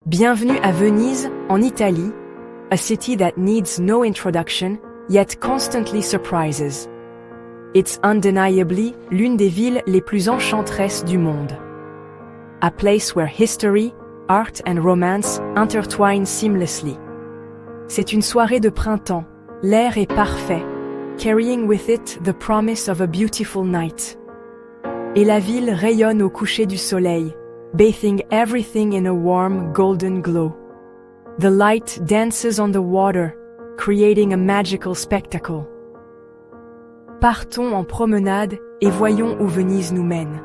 Bienvenue à Venise, en Italie, a city that needs no introduction, yet constantly surprises. It's undeniably l'une des villes les plus enchanteresses du monde. A place where history, art and romance intertwine seamlessly. C'est une soirée de printemps, l'air est parfait, carrying with it the promise of a beautiful night. Et la ville rayonne au coucher du soleil, bathing everything in a warm golden glow. The light dances on the water, creating a magical spectacle. Partons en promenade et voyons où Venise nous mène.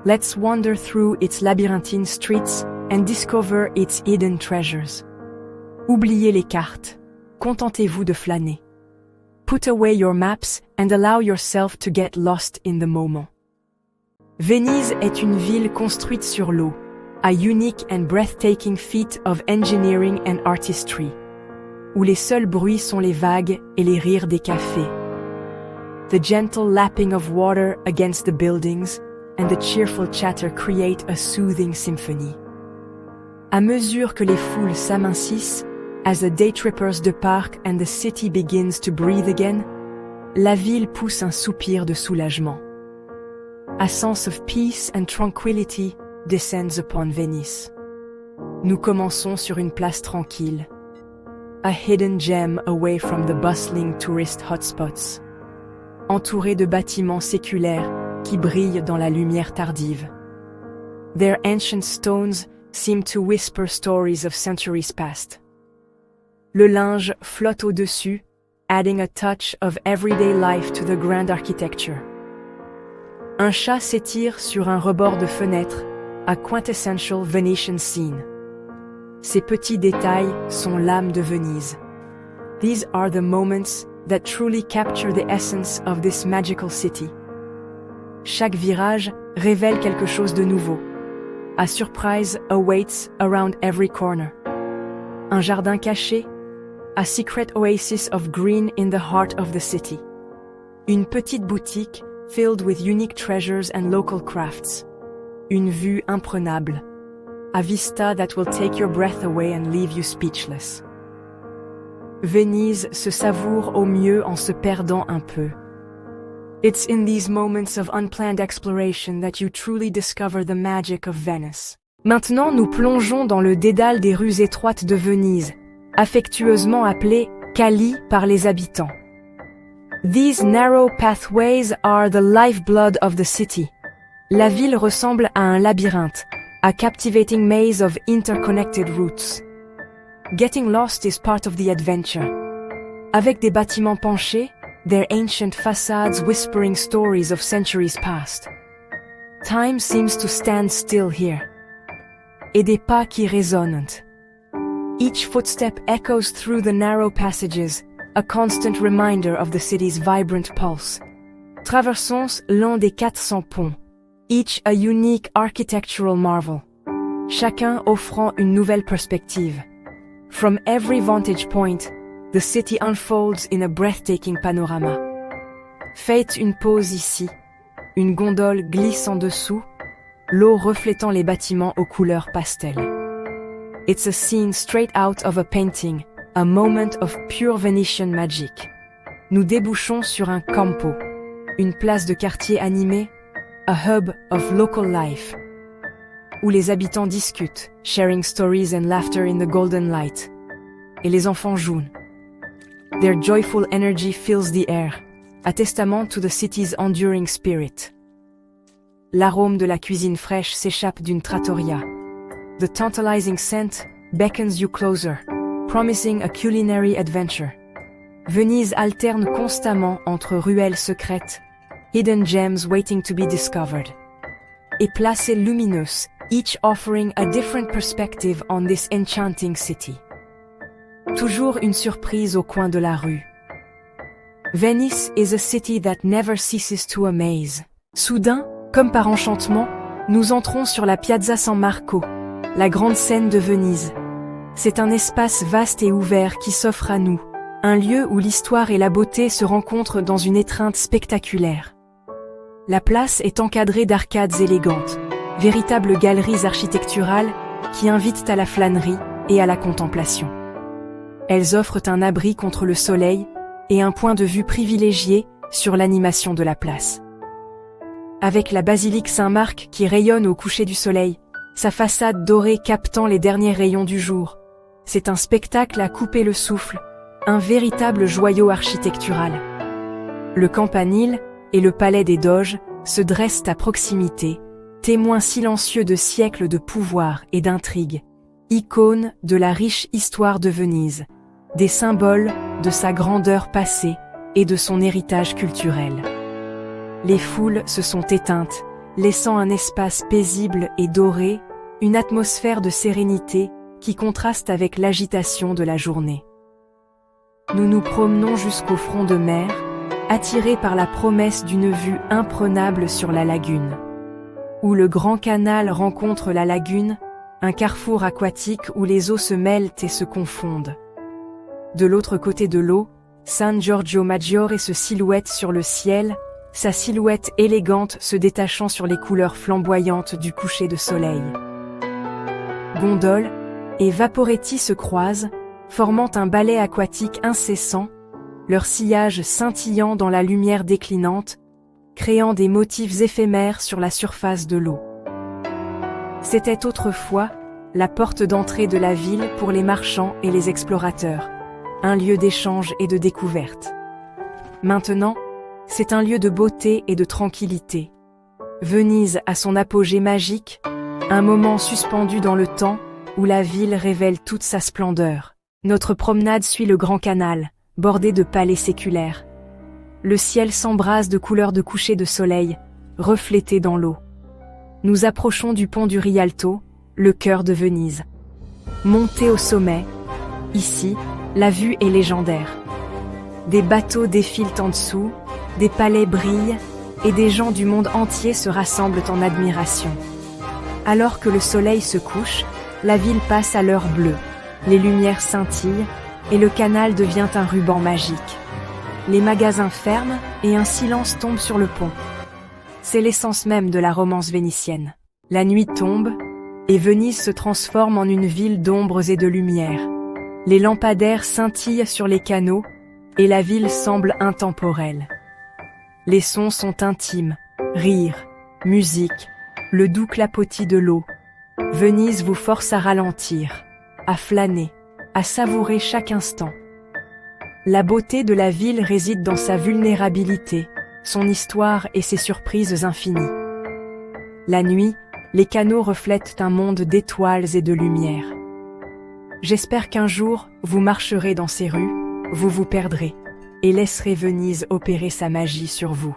Let's wander through its labyrinthine streets and discover its hidden treasures. Oubliez les cartes, contentez-vous de flâner. Put away your maps and allow yourself to get lost in the moment. Venise est une ville construite sur l'eau, a unique and breathtaking feat of engineering and artistry, où les seuls bruits sont les vagues et les rires des cafés. The gentle lapping of water against the buildings and the cheerful chatter create a soothing symphony. À mesure que les foules s'amincissent, as the day trippers depart and the city begins to breathe again, la ville pousse un soupir de soulagement. A sense of peace and tranquility descends upon Venice. Nous commençons sur une place tranquille, a hidden gem away from the bustling tourist hotspots, entourée de bâtiments séculaires qui brillent dans la lumière tardive. Their ancient stones seem to whisper stories of centuries past. Le linge flotte au-dessus, adding a touch of everyday life to the grand architecture. Un chat s'étire sur un rebord de fenêtre, a quintessential Venetian scene. Ces petits détails sont l'âme de Venise. These are the moments that truly capture the essence of this magical city. Chaque virage révèle quelque chose de nouveau. A surprise awaits around every corner. Un jardin caché, a secret oasis of green in the heart of the city. Une petite boutique filled with unique treasures and local crafts. Une vue imprenable. A vista that will take your breath away and leave you speechless. Venise se savoure au mieux en se perdant un peu. It's in these moments of unplanned exploration that you truly discover the magic of Venice. Maintenant, nous plongeons dans le dédale des rues étroites de Venise, affectueusement appelé Cali par les habitants. These narrow pathways are the lifeblood of the city. La ville ressemble à un labyrinthe, a captivating maze of interconnected routes. Getting lost is part of the adventure. Avec des bâtiments penchés, their ancient facades whispering stories of centuries past. Time seems to stand still here. Et des pas qui résonnent. Each footstep echoes through the narrow passages, a constant reminder of the city's vibrant pulse. Traversons l'un des 400 ponts, each a unique architectural marvel. Chacun offrant une nouvelle perspective. From every vantage point, the city unfolds in a breathtaking panorama. Faites une pause ici. Une gondole glisse en dessous, l'eau reflétant les bâtiments aux couleurs pastel. It's a scene straight out of a painting, a moment of pure Venetian magic. Nous débouchons sur un campo, une place de quartier animée, a hub of local life, où les habitants discutent, sharing stories and laughter in the golden light. Et les enfants jouent. Their joyful energy fills the air, a testament to the city's enduring spirit. L'arôme de la cuisine fraîche s'échappe d'une trattoria. The tantalizing scent beckons you closer, promising a culinary adventure. Venise alterne constamment entre ruelles secrètes, hidden gems waiting to be discovered, et places lumineuses, each offering a different perspective on this enchanting city. Toujours une surprise au coin de la rue. Venice is a city that never ceases to amaze. Soudain, comme par enchantement, nous entrons sur la Piazza San Marco, la grande scène de Venise. C'est un espace vaste et ouvert qui s'offre à nous, un lieu où l'histoire et la beauté se rencontrent dans une étreinte spectaculaire. La place est encadrée d'arcades élégantes, véritables galeries architecturales qui invitent à la flânerie et à la contemplation. Elles offrent un abri contre le soleil et un point de vue privilégié sur l'animation de la place. Avec la basilique Saint-Marc qui rayonne au coucher du soleil, sa façade dorée captant les derniers rayons du jour, c'est un spectacle à couper le souffle, un véritable joyau architectural. Le campanile et le palais des Doges se dressent à proximité, témoins silencieux de siècles de pouvoir et d'intrigue, icônes de la riche histoire de Venise, des symboles de sa grandeur passée et de son héritage culturel. Les foules se sont éteintes, laissant un espace paisible et doré, une atmosphère de sérénité qui contraste avec l'agitation de la journée. Nous nous promenons jusqu'au front de mer, attirés par la promesse d'une vue imprenable sur la lagune. Où le grand canal rencontre la lagune, un carrefour aquatique où les eaux se mêlent et se confondent. De l'autre côté de l'eau, San Giorgio Maggiore se silhouette sur le ciel, sa silhouette élégante se détachant sur les couleurs flamboyantes du coucher de soleil. Gondoles et vaporetti se croisent, formant un ballet aquatique incessant, leur sillage scintillant dans la lumière déclinante, créant des motifs éphémères sur la surface de l'eau. C'était autrefois la porte d'entrée de la ville pour les marchands et les explorateurs, un lieu d'échange et de découverte. Maintenant, c'est un lieu de beauté et de tranquillité. Venise à son apogée magique, un moment suspendu dans le temps où la ville révèle toute sa splendeur. Notre promenade suit le grand canal, bordé de palais séculaires. Le ciel s'embrase de couleurs de coucher de soleil, reflétées dans l'eau. Nous approchons du pont du Rialto, le cœur de Venise. Montez au sommet. Ici, la vue est légendaire. Des bateaux défilent en dessous, des palais brillent, et des gens du monde entier se rassemblent en admiration. Alors que le soleil se couche, la ville passe à l'heure bleue. Les lumières scintillent, et le canal devient un ruban magique. Les magasins ferment, et un silence tombe sur le pont. C'est l'essence même de la romance vénitienne. La nuit tombe, et Venise se transforme en une ville d'ombres et de lumière. Les lampadaires scintillent sur les canaux, et la ville semble intemporelle. Les sons sont intimes, rire, musique, le doux clapotis de l'eau. Venise vous force à ralentir, à flâner, à savourer chaque instant. La beauté de la ville réside dans sa vulnérabilité, son histoire et ses surprises infinies. La nuit, les canaux reflètent un monde d'étoiles et de lumière. J'espère qu'un jour, vous marcherez dans ces rues, vous vous perdrez, et laisserez Venise opérer sa magie sur vous.